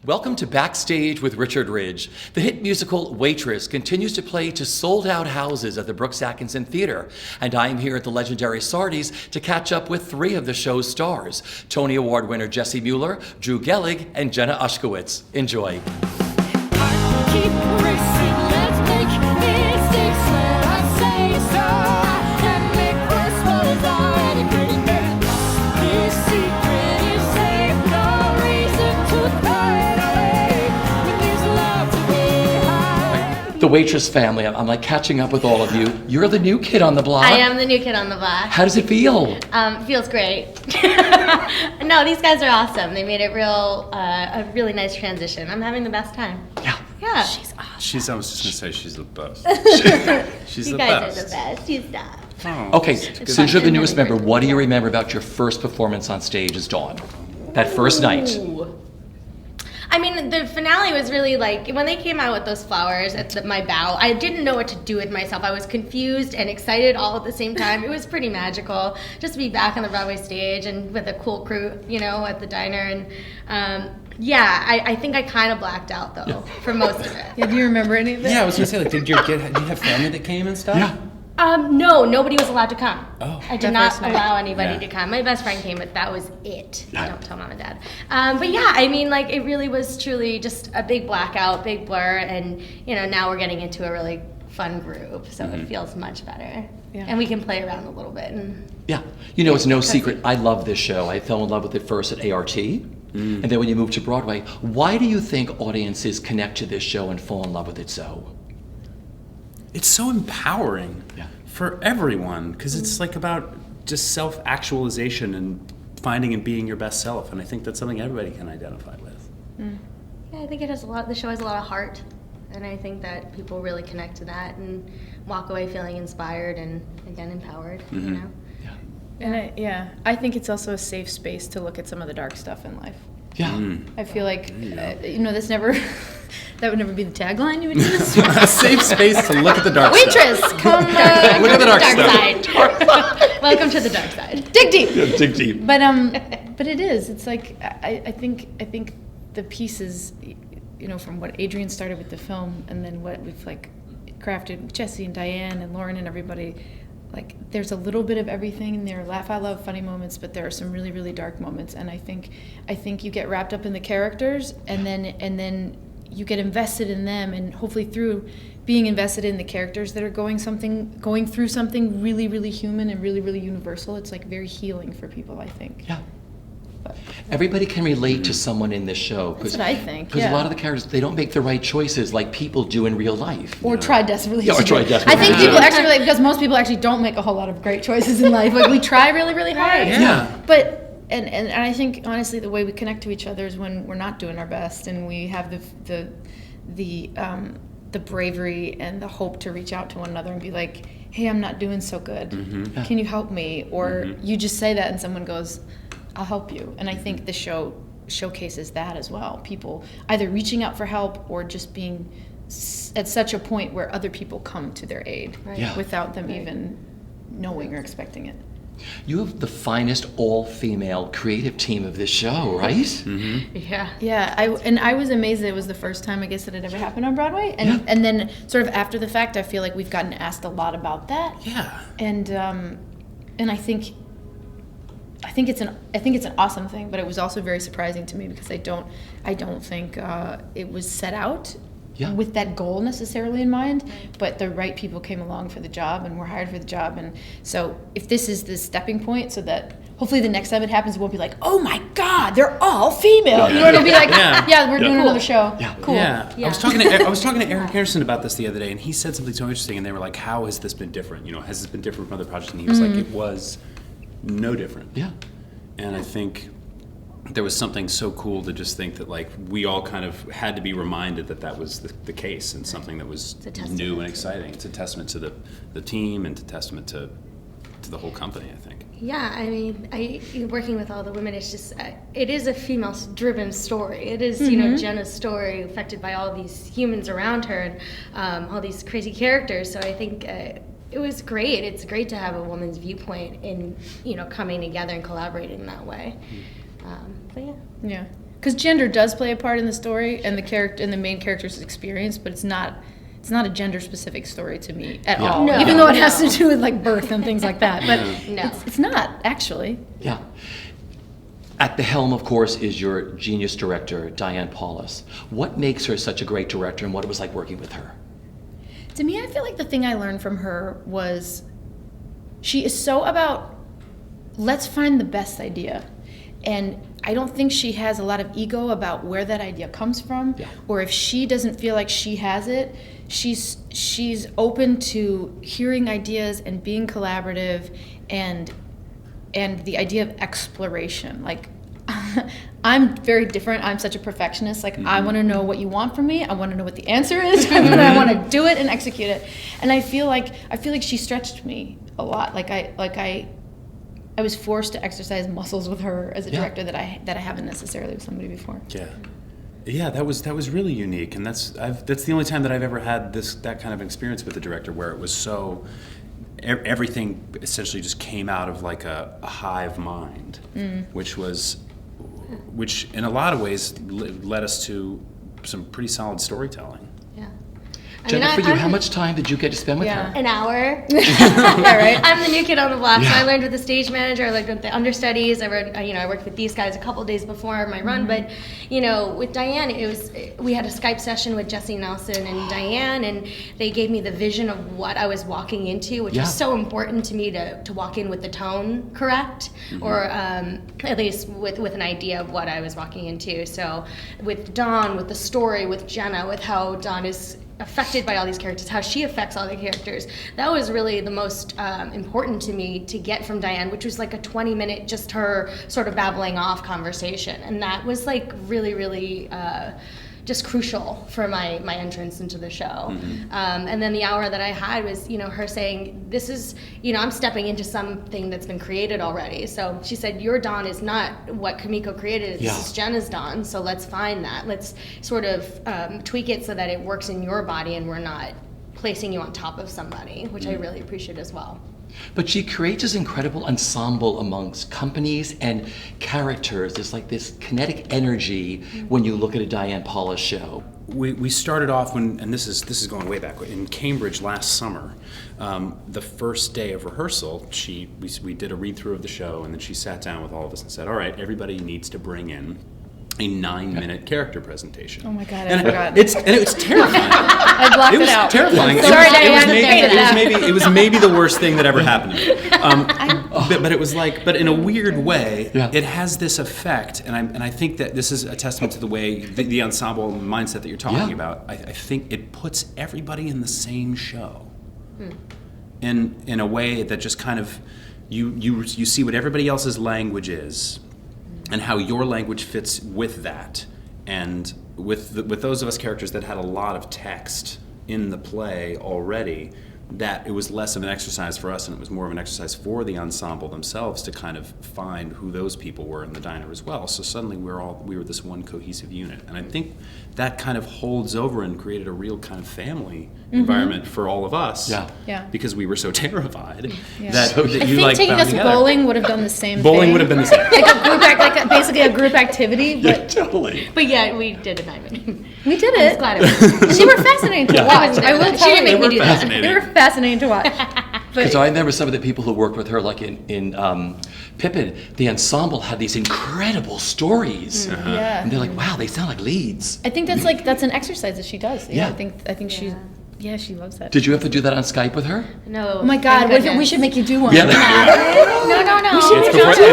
Welcome to Backstage with Richard Ridge. The hit musical Waitress continues to play to sold-out houses at the Brooks Atkinson Theatre, and I am here at the legendary Sardi's to catch up with three of the show's stars, Tony Award winner Jessie Mueller, Gehling and Jenna Ushkowitz. Enjoy. Keep racing, let's make mistakes when I say so. Can make worse what is already pretty bad. This secret is safe, no reason to throw it away. When there's love to be had. The Waitress family, I'm like catching up with all of you. You're the new kid on the block. I am the new kid on the block. How does it feel? Feels great. No, these guys are awesome. They made it a really nice transition. I'm having the best time. Yeah. She's awesome. I was just gonna say she's the best. She's You the guys best. are the best. You stop. Oh. Okay, since you're the newest member, what do you remember about your first performance on stage as Dawn? That first night. Ooh. I mean, the finale was really like, when they came out with those flowers at my bow, I didn't know what to do with myself. I was confused and excited all at the same time. It was pretty magical just to be back on the Broadway stage and with a cool crew, at the diner. And I think I kind of blacked out though for most of it. Yeah, do you remember any of it? Yeah, I was gonna say, like, did you have family that came and stuff? Yeah. No, nobody was allowed to come. Oh. I did That not first night. allow anybody Yeah. to come. My best friend came, but that was it. Yeah. Don't tell mom and dad. But yeah, I mean, like, it really was truly just a big blackout, big blur, and now we're getting into a really fun group, so it feels much better. Yeah. And we can play around a little bit. And Yeah. It's no secret. I love this show. I fell in love with it first at ART, and then when you moved to Broadway. Why do you think audiences connect to this show and fall in love with it so? It's so empowering Yeah. for everyone because it's like about just self-actualization and finding and being your best self, and I think that's something everybody can identify with. yeah, I think it has the show has a lot of heart, and I think that people really connect to that and walk away feeling inspired and, again, empowered, And I think it's also a safe space to look at some of the dark stuff in life. Yeah. I feel like, this never, that would never be the tagline you would use. A safe space to look at the dark stuff. Waitress, come Look at the dark stuff. side. Welcome to the dark side. Dig deep. Yeah, dig deep. But it is. It's like I think the pieces, from what Adrian started with the film, and then what we've like crafted with Jessie and Diane and Lauren and everybody. Like, there's a little bit of everything in there. Laugh out loud, funny moments, but there are some really, really dark moments. And I think you get wrapped up in the characters, and then you get invested in them, and hopefully through being invested in the characters that are going through something really, really human and really, really universal, it's like very healing for people, I think. Yeah. Everybody can relate to someone in this show. That's what I think, Because a lot of the characters, they don't make the right choices like people do in real life. Or try desperately. Yeah, or to try do. desperately I think to do. people actually relate because most people actually don't make a whole lot of great choices in life. Like, we try really, really hard. Yeah. But and I think honestly the way we connect to each other is when we're not doing our best, and we have the bravery and the hope to reach out to one another and be like, hey, I'm not doing so good. Can you help me? Or you just say that and someone goes, I'll help you. And I think the show showcases that as well. People either reaching out for help or just being at such a point where other people come to their aid Yeah. without them even knowing or expecting it. You have the finest all-female creative team of this show, right? Yeah. Yeah, I was amazed that it was the first time, I guess, that it ever happened on Broadway. And then sort of after the fact, I feel like we've gotten asked a lot about that. Yeah. And I think it's an awesome thing, but it was also very surprising to me because I don't think it was set out with that goal necessarily in mind, but the right people came along for the job and were hired for the job. And so if this is the stepping point, so that hopefully the next time it happens, it won't be like, oh my God, they're all female. It'll be like, we're doing another show. Yeah. Cool. Yeah. I was talking to Eric Anderson about this the other day, and he said something so interesting, and they were like, how has this been different? Has this been different from other projects? And he was like, it was no different. Yeah. And I think there was something so cool to just think that, like, we all kind of had to be reminded that was the case, and something that was new and exciting. It's a testament to the team and a testament to the whole company, I think. Yeah, I mean, working with all the women, it's just, it is a female-driven story. It is, Jenna's story affected by all these humans around her and all these crazy characters. So I think it was great. It's great to have a woman's viewpoint in, coming together and collaborating in that way. But yeah. Yeah. because gender does play a part in the story and the main character's experience, but it's not a gender-specific story to me at all. No. Even though it No. has to do with like birth and things like that, but No. it's not actually. Yeah. At the helm, of course, is your genius director, Diane Paulus. What makes her such a great director, and what it was like working with her? To me, I feel like the thing I learned from her was she is so about let's find the best idea. And I don't think she has a lot of ego about where that idea comes from, or if she doesn't feel like she has it, she's open to hearing ideas and being collaborative and the idea of exploration. Like, I'm very different. I'm such a perfectionist. Like, I want to know what you want from me. I want to know what the answer is, and I want to do it and execute it. And I feel like she stretched me a lot. I was forced to exercise muscles with her as a director that I haven't necessarily with somebody before. Yeah, that was really unique, and that's the only time that I've ever had that kind of experience with a director where it was so. Everything essentially just came out of like a hive mind, which in a lot of ways led us to some pretty solid storytelling. Jenna, for you, how much time did you get to spend with her? An hour. Yeah, right. I'm the new kid on the block, so I learned with the stage manager, I learned with the understudies. I worked with these guys a couple days before my run, but with Diane, we had a Skype session with Jessie Nelson and Diane, and they gave me the vision of what I was walking into, which was so important to me to walk in with the tone correct, or at least with an idea of what I was walking into. So with Dawn, with the story, with Jenna, with how Dawn is affected by all these characters, how she affects all the characters. That was really the most important to me to get from Diane, which was like a 20-minute, just her sort of babbling off conversation. And that was like really, really just crucial for my entrance into the show. And then the hour that I had was, her saying, this is, I'm stepping into something that's been created already. So she said, your Dawn is not what Kamiko created, this is Jenna's Dawn, so let's find that. Let's sort of tweak it so that it works in your body and we're not placing you on top of somebody, which I really appreciate as well. But she creates this incredible ensemble amongst companies and characters. There's like this kinetic energy when you look at a Diane Paulus show. We started off and this is going way back, in Cambridge last summer. The first day of rehearsal, we did a read-through of the show, and then she sat down with all of us and said, all right, everybody needs to bring in a 9-minute character presentation. Oh my God, I forgot. It's terrifying. I blocked it out. Terrifying. Sorry, Diane. It was maybe the worst thing that ever happened to me. But it was like, but in a weird way, it has this effect, and I think that this is a testament to the way the ensemble mindset that you're talking about. I think it puts everybody in the same show, in a way that just kind of you see what everybody else's language is, and how your language fits with that. And with those of us characters that had a lot of text in the play already, that it was less of an exercise for us and it was more of an exercise for the ensemble themselves to kind of find who those people were in the diner as well. So suddenly we were this one cohesive unit. And I think that kind of holds over and created a real kind of family environment for all of us. Because we were so terrified that I you think like taking found us together. bowling would have done the same Bowling thing. would have been the same. Basically a group activity, but Totally. But we did a 9-minute. we did I was it. glad it was. They were fascinating to watch. I will She tell didn't make you. me do that. They were fascinating to watch. Because I remember some of the people who worked with her, like in Pippin, the ensemble had these incredible stories. Yeah. And they're like, wow, they sound like leads. I think that's an exercise that she does. I think she she loves that. Did you have to do that on Skype with her? No. Oh my God, we should make you do one. No. It's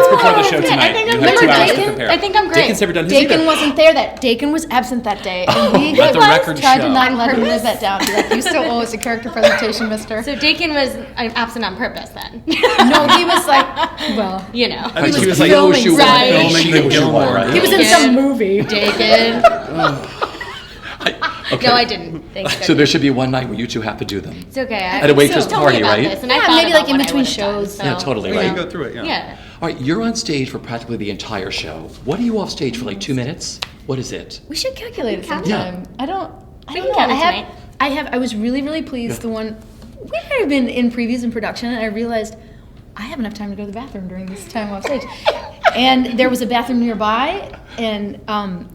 before the show tonight. I think I'm You have 2 hours to great. prepare. I think I'm great. Dakin's never done his Dakin either. wasn't there. Dakin was absent that day, and we Let the record tried show. to not let him live that down. Be like, you still owe us a character presentation, mister. So Dakin was absent on purpose then. No, he was like, well, I think he was like filming she was right. filming the Gilmore. right? he was in some movie. Dakin. Okay. No, I didn't. Thank So there should be one night where you two have to do them. It's okay. At a waitress party, right? Yeah, maybe like in between shows. Yeah, totally, You right? go through it, Yeah. All right, you're on stage for practically the entire show. What are you off stage for, like 2 minutes? What is it? We should calculate it count sometime. it. I don't can know. count it I was really pleased. The one we might have been in previews and production, and I realized I have enough time to go to the bathroom during this time off stage. And there was a bathroom nearby, and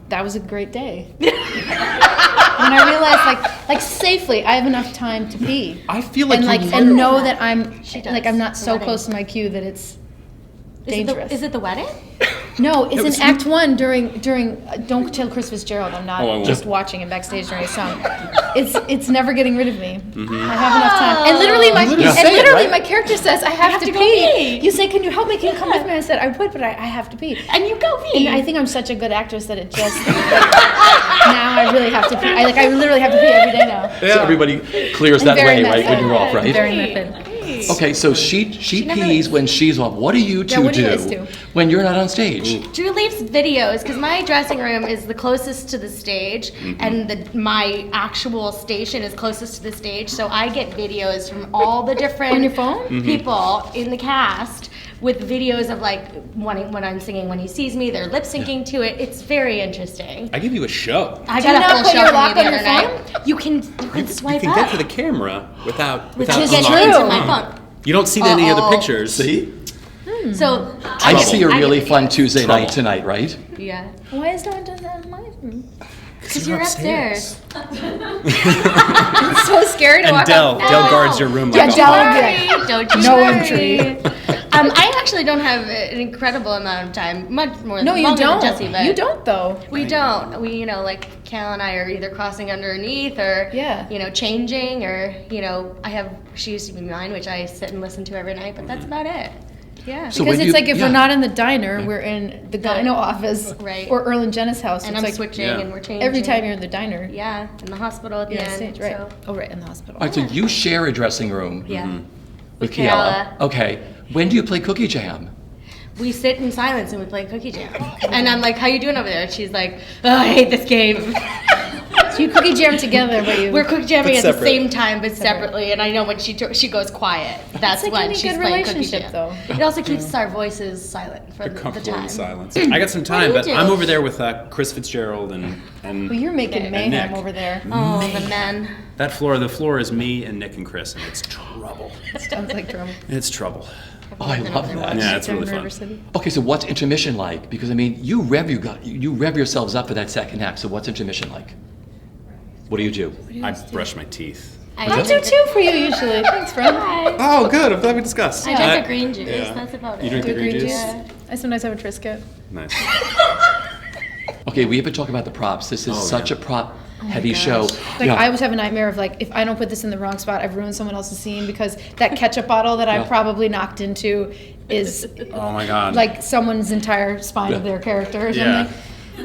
that was a great day. When I realized, like safely, I have enough time to pee. I feel like and know that I'm She like does. I'm not The so wedding. close to my cue that it's dangerous. Is it the wedding? No, it's was in Act 1 during Don't Tell Chris Fitzgerald. I'm not Oh, I won't. just watching him backstage during a song. It's never getting rid of me. I have enough time. And literally my character says I have to to go pee. pee. You say, "Can you help me? Can you come with me?" I said, "I would, but I have to pee." And you go pee. And I think I'm such a good actress that it just now I really have to pee. I literally have to pee every day now. So everybody clears that way, right, when you're off, right? Very method. Okay, so she pees when she's off. What do you two what do you do guys do? when you're not on stage? Drew leaves videos because my dressing room is the closest to the stage, and my actual station is closest to the stage. So I get videos from all the different On your phone? people in the cast with videos of like when I'm singing "When He Sees Me," they're lip syncing to it. It's very interesting. I give you a show. I Do you got a not full put show your from lock you the on your other night. You can You swipe can up. get to the camera without to get unlocking into your my phone. phone. You don't see any of the Uh-oh. pictures. See? So I see a get- really get fun videos. Tuesday Trouble. night tonight, right? Yeah, Why is no one doing that in my room? because you're upstairs. It's so scary to And walk Dell up. guards your room Yeah, like a Dell hawk. would be like, Don't you no worry. entry. I actually don't have an incredible amount of time, much more No, you longer don't. than Jessie, but You don't though. We don't. We, like Cal and I are either crossing underneath or, Yeah. changing or, I have She Used to Be Mine, which I sit and listen to every night, but that's about it. Yeah. So Because when it's you- like if yeah. we're not in the diner, we're in the gyno office, Right. or Earl and Jenna's house. and It's I'm like switching Yeah. and we're changing. every time you're in the diner. Yeah, in the hospital at the Yeah, end. stage, right? So, Oh, right, in the hospital. All right, so you share a dressing room yeah. with Kiala. Kiala. Okay. When do you play Cookie Jam? We sit in silence and we play Cookie Jam. And I'm like, how you doing over there? And she's like, oh, I hate this game. So you cookie jam together, but you. We're cookie jamming at the separate. same time, but separately. And I know when she goes quiet, that's like when any she's good playing cookie relationship, jam. though. It also keeps our voices silent for They're the comfortable time. in silence. I got some time, do you but do? I'm over there with Chris Fitzgerald and Well, you're making And mayhem Nick. over there. Oh, the men. that floor. The floor is me and Nick and Chris, and it's trouble. Sounds like drum. It's trouble. Oh, I love that. Yeah, it's Down really in fun. River City. Okay, so what's intermission like? Because I mean, you rev yourselves up for that second act. So what's intermission like? What do you do? I brush my teeth. I do too for you usually. Thanks, friend. Oh, good. I'm glad we discussed. I drink a green juice. yeah. That's about it. You drink the green juice? I sometimes have a Triscuit. Nice. Okay, we have been talking about the props. This is such a prop heavy show. Like Yeah. I always have a nightmare of like if I don't put this in the wrong spot, I've ruined someone else's scene because that ketchup bottle that I Yeah. probably knocked into is Oh my God. like someone's entire spine of Yeah. their character or Yeah. something.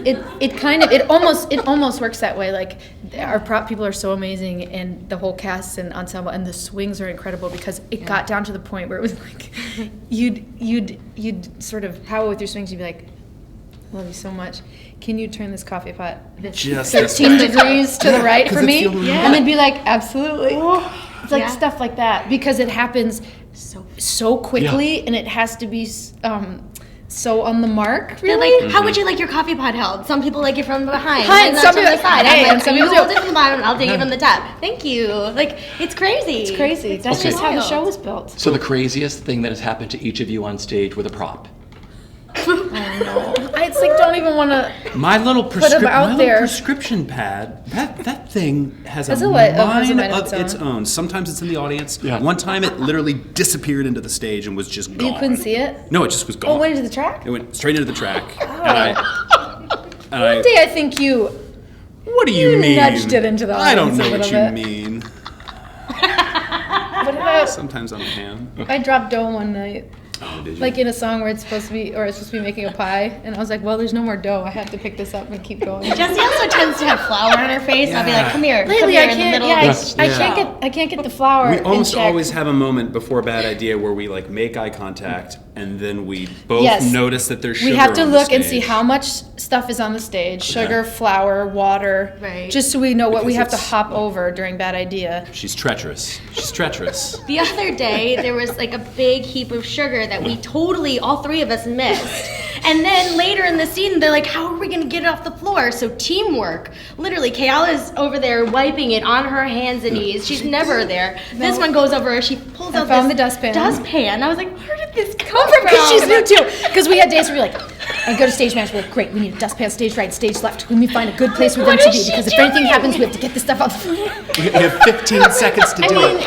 It almost works that way. Like our prop people are so amazing, and the whole cast and ensemble and the swings are incredible because it got down to the point where it was like you'd sort of power with your swings. You'd be like, "Love you so much. Can you turn this coffee pot Just 13 degrees to the right for it's me?" the only And they'd be like, "Absolutely." It's like Yeah. stuff like that because it happens So so quickly, and it has to be so on the mark. They're Really. like, how would you like your coffee pot held? Some people like it from behind. Behind, and some some from the people- side. hey, I'm and like, some you people hold do. it from the bottom, I'll take it from the top. Thank you. Like, it's crazy. It's crazy. That's Okay. just how the wild. show was built. So the craziest thing that has happened to each of you on stage with a prop. It's like don't even want to. My little, them out there. prescription pad, that thing has Has a a light- mind has a mind of of its its own. Sometimes it's in the audience. Yeah. One time it literally disappeared into the stage and was just gone. You couldn't see it. No, it just was gone. Oh, went into the track. It went straight into the track. And One day I think you. what do you you mean? nudged it into the I don't audience a know what little you bit. mean. What about? Sometimes I'm a ham. I dropped dough one night, Oh, did you? like in a song where it's supposed to be, or it's supposed to be making a pie, and I was like, well, there's no more dough. I have to pick this up and keep going. Jessie also tends to have flour on her face. I'll be like, come here. Lately, come here I in the can't. middle Yeah, of I can't get the flour. we in almost check. always have a moment before Bad Idea where we like make eye contact and then we both Yes. notice that there's sugar We have to on the look and see stage. how much stuff is on the stage: sugar, flour, water. Right. Just so we know what we Because have to it's- hop over during Bad Idea. She's treacherous. She's treacherous. The other day, there was like a big heap of sugar that we totally, all three of us missed. And then later in the scene, they're like, how are we gonna get it off the floor? So teamwork. Literally, Kayala's over there wiping it on her hands and knees. She's never there. This one goes over, she pulls out found this the dustpan. dustpan. I was like, where did this come from? Because she's new too. Because we had days where we're like, I go to stage manager, we're like, great, we need a dustpan, stage right, stage left. Let me find a good place for them What to is be. she Because if anything doing? happens, we have to get this stuff out the floor. We have 15 seconds to do it.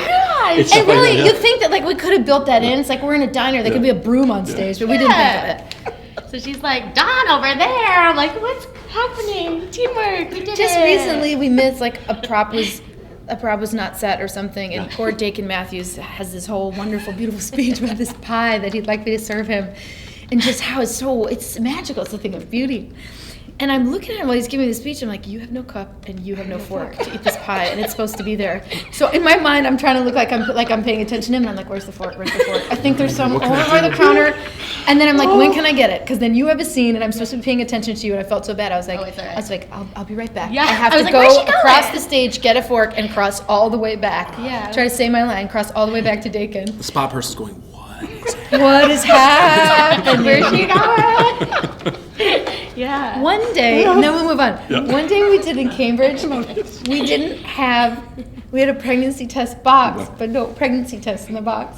It's And stuff like really, that, yeah. you'd think that like we could have built that in. It's like we're in a diner. There could be a broom on stage, but we didn't think of it. So she's like, Dawn over there. I'm like, what's happening? Teamwork. We did Just it. recently, we missed like a prop was not set or something, and poor Dakin Matthews has this whole wonderful, beautiful speech about this pie that he'd like me to serve him, and just how it's magical. It's a thing of beauty. And I'm looking at him while he's giving me the speech. I'm like, you have no cup and you have no fork to eat this pie, and it's supposed to be there. So in my mind, I'm trying to look like I'm paying attention to him, and I'm like, where's the fork? Where's the fork? I think there's some over by the counter. And then I'm like, when can I get it? Because then you have a scene, and I'm supposed to be paying attention to you, and I felt so bad. I was like, Oh, it's all right. I'll be right back. Yeah, I have I was to like, where's go she going? across the stage, get a fork, and cross all the way back. Yeah. Try to say my line, cross all the way back to Dakin. The spot person's going, what is happening? What is happening? Where's she going? Yeah. One day, and then we'll move on. One day we did in Cambridge, we had a pregnancy test box, but no pregnancy test in the box.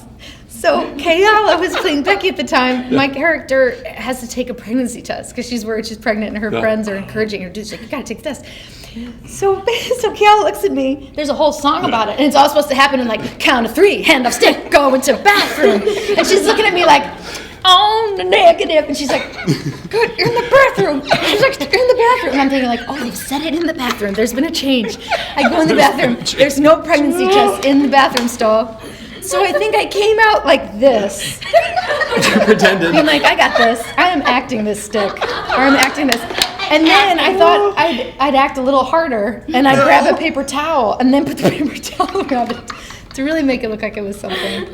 So Kayala was playing Becky at the time. My character has to take a pregnancy test because she's worried she's pregnant, and her friends are encouraging her to do. She's like, you gotta take the test. So Kayala looks at me. There's a whole song about it, and it's all supposed to happen in like count of 3, hand off stick, go into bathroom. And she's looking at me like, on the negative, and she's like, good, you're in the bathroom. She's like, you're in the bathroom. And I'm thinking like, oh, they've said it in the bathroom. There's been a change. I go in the bathroom. There's no pregnancy test in the bathroom stall. So I think I came out like this. Pretended. I'm like, I got this. I am acting this stick. Or I'm acting this. And then I thought I'd act a little harder, and I'd grab a paper towel and then put the paper towel around it to really make it look like it was something.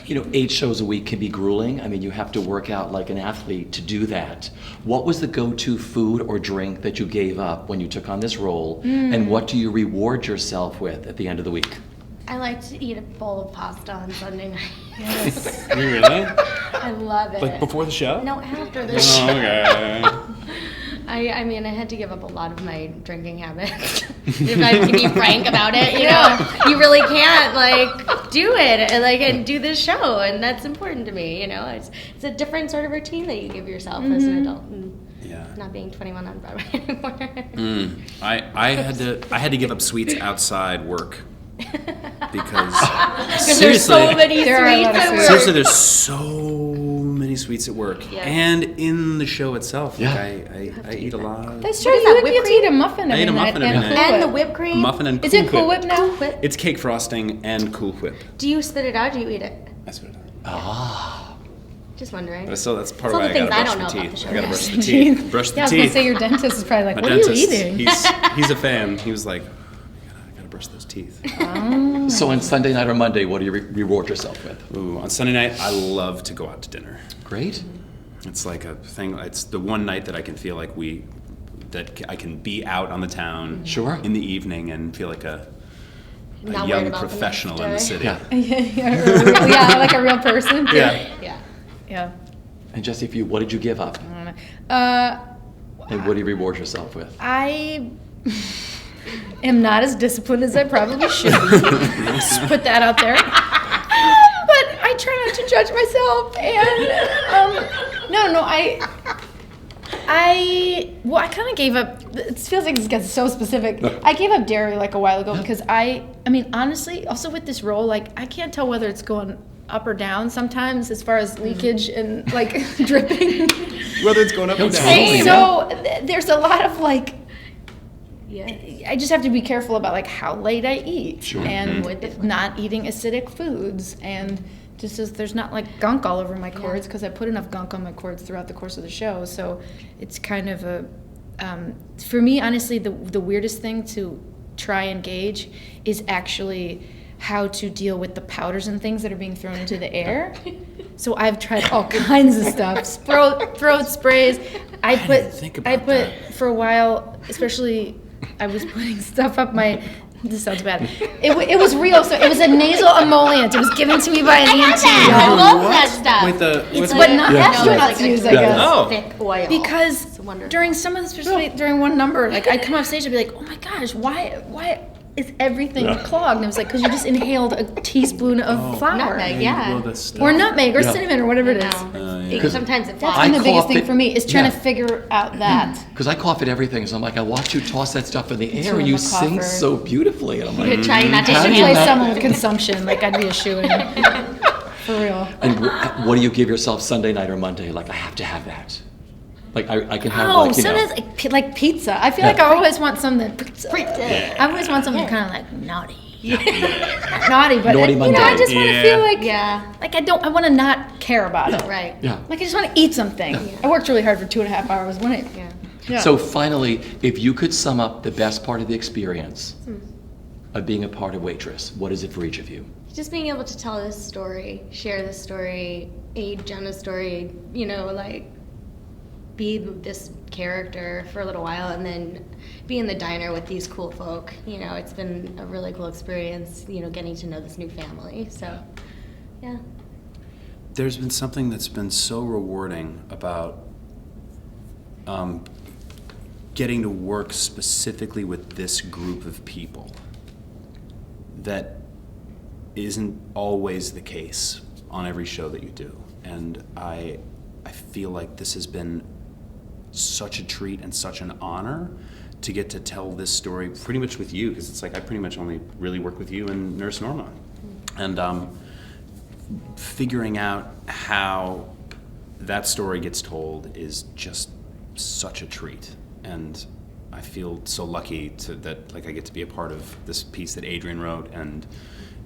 You know, 8 shows a week can be grueling. I mean, you have to work out like an athlete to do that. What was the go-to food or drink that you gave up when you took on this role? And what do you reward yourself with at the end of the week? I like to eat a bowl of pasta on Sunday night. Yes. Really? I love it. Like before the show? No, after the Oh, show. okay. I mean, I had to give up a lot of my drinking habits. If I have to be frank about it, you know, you really can't like do it and do this show, and that's important to me. You know, it's a different sort of routine that you give yourself as an adult, and Yeah. not being 21 on Broadway anymore. I had to give up sweets outside work because Because there's so many There are a lot sweets of at sweets. work. seriously, there's so many sweets at work, Yeah. and in the show itself. Yeah. Like I eat a lot. That's true. What is You that, would whipped eat a muffin I every ate a night muffin every and night. Cool And the Whip. whipped cream. Muffin and Is Cool it Cool Whip. Whip now? Cool Whip. It's cake frosting and Cool Whip. Do you spit it out? Or do you eat it? That's what it is. Just wondering. So that's part It's of all why the I things gotta I don't brush know the about the teeth. show. I gotta brush the teeth. Brush the Yeah, I was gonna teeth. say your dentist is probably like, My what dentist, are you eating? He's a fan. He was like, I gotta brush those teeth. So on Sunday night or Monday, what do you reward yourself with? Ooh, on Sunday night, I love to go out to dinner. Great. It's like a thing. It's the one night that I can feel like I can be out on the town Sure. in the evening and feel like a Not worried young about the professional in the next city. Yeah. yeah, like a real person. Yeah. Yeah. Yeah. And Jessie, what did you give up? Uh, And what do you reward yourself with? I am not as disciplined as I probably should be. Just put that out there. But I try not to judge myself. And I kind of gave up. It feels like this gets so specific. I gave up dairy like a while ago because I mean, honestly, also with this role, like I can't tell whether it's going up or down sometimes as far as leakage and like dripping. Whether it's going up or down. Totally. So there's a lot of like, Yeah. I just have to be careful about like how late I eat Sure. and Mhm. not eating acidic foods and just as there's not like gunk all over my cords because I put enough gunk on my cords throughout the course of the show. So it's kind of a, for me, honestly, the weirdest thing to try and gauge is actually how to deal with the powders and things that are being thrown into the air. So I've tried all kinds of stuff, throat sprays. I didn't think about that. for a while, especially I was putting stuff up my This sounds bad. It was real. So it was a nasal emollient. It was given to me by an ENT. I love that stuff. Wait, It's what not astronauts use, I guess. Oh. Thick oil. Because It's wonderful. during some of the during one number, like I'd come off stage and be like, "Oh my gosh, why is everything clogged?" And it was like, "Because you just inhaled a teaspoon of flour, Nutmeg, yeah. Well, that's or nutmeg, or Yeah. cinnamon, or whatever it is." Sometimes it That's flies. been the biggest cough thing it- for me is trying to yeah. figure out that. Because I cough at everything, so I'm like, I watch you toss that stuff in the air, too, and I'm you a sing cougher. so beautifully, and I'm like, You're trying not to How I do should you play not- someone with consumption, like I'd be a shoo-in. For real. And what do you give yourself Sunday night or Monday? Like, I have to have that. Like, I can have, Oh, like, you know. sometimes like pizza. I feel like I always want something. I always want something kind of like naughty. Not naughty, but Naughty you know, I Monday. just want to Yeah. feel like Yeah. like I want to not care about it. Right. Yeah. Like I just want to eat something. I worked really hard for 2.5 hours. Yeah. So finally, if you could sum up the best part of the experience of being a part of Waitress, what is it for each of you? Just being able to tell this story, share this story, aid Jenna's story, you know, like be this character for a little while and then be in the diner with these cool folk. You know, it's been a really cool experience, you know, getting to know this new family. So, yeah. There's been something that's been so rewarding about getting to work specifically with this group of people that isn't always the case on every show that you do. And I feel like this has been such a treat and such an honor to get to tell this story pretty much with you, because it's like I pretty much only really work with you and Nurse Norma. And figuring out how that story gets told is just such a treat. And I feel so lucky that like I get to be a part of this piece that Adrian wrote and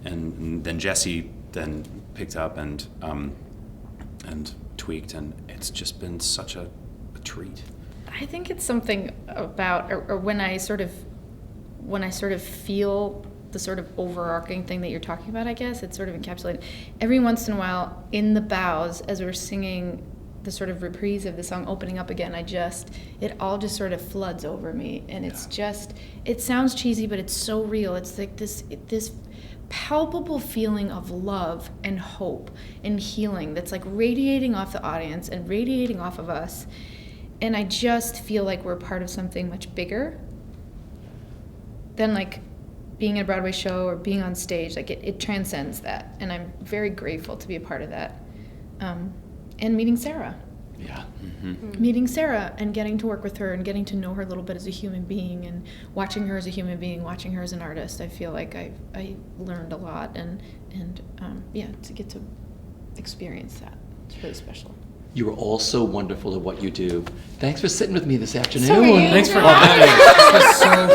then Jessie then picked up and tweaked, and it's just been such a treat. I think it's something about, or when I sort of feel the sort of overarching thing that you're talking about, I guess, it's sort of encapsulated. Every once in a while, in the bows, as we're singing the sort of reprise of the song Opening Up Again, it all just sort of floods over me. And it's just, it sounds cheesy, but it's so real. It's like this palpable feeling of love and hope and healing that's like radiating off the audience and radiating off of us. And I just feel like we're part of something much bigger than like being in a Broadway show or being on stage. Like it transcends that. And I'm very grateful to be a part of that. And meeting Sara. Yeah. Meeting Sara and getting to work with her and getting to know her a little bit as a human being and watching her as a human being, watching her as an artist. I feel like I learned a lot and to get to experience that. It's really special. You are all so wonderful at what you do. Thanks for sitting with me this afternoon. So are you. Thanks for having me. This was so